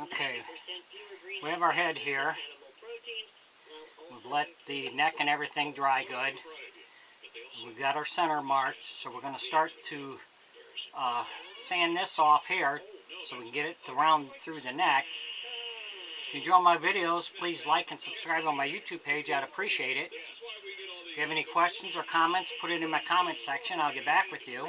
Okay, we have our head here. We've let the neck and everything dry good. We've got our center marked, so we're going to start to sand this off here so we can get it to round through the neck. If you enjoy my videos, please like and subscribe on my YouTube page. I'd appreciate it. If you have any questions or comments, put it in my comment section. I'll get back with you.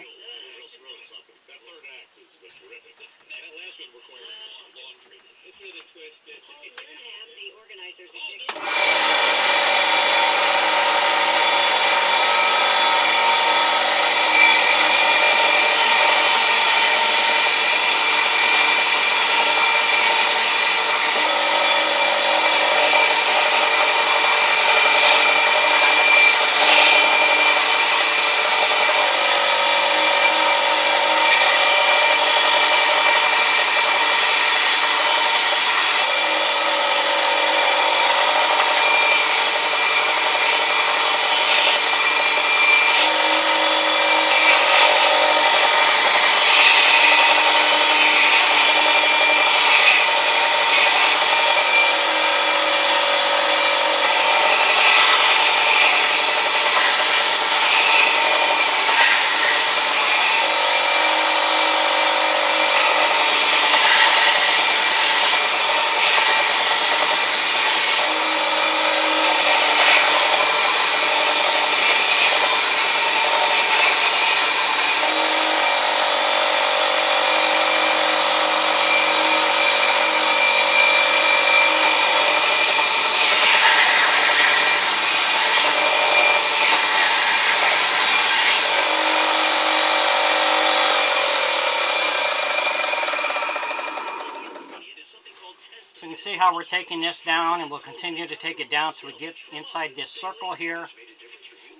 So you can see how we're taking this down, and we'll continue to take it down till we get inside this circle here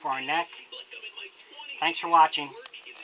for our neck. Thanks for watching.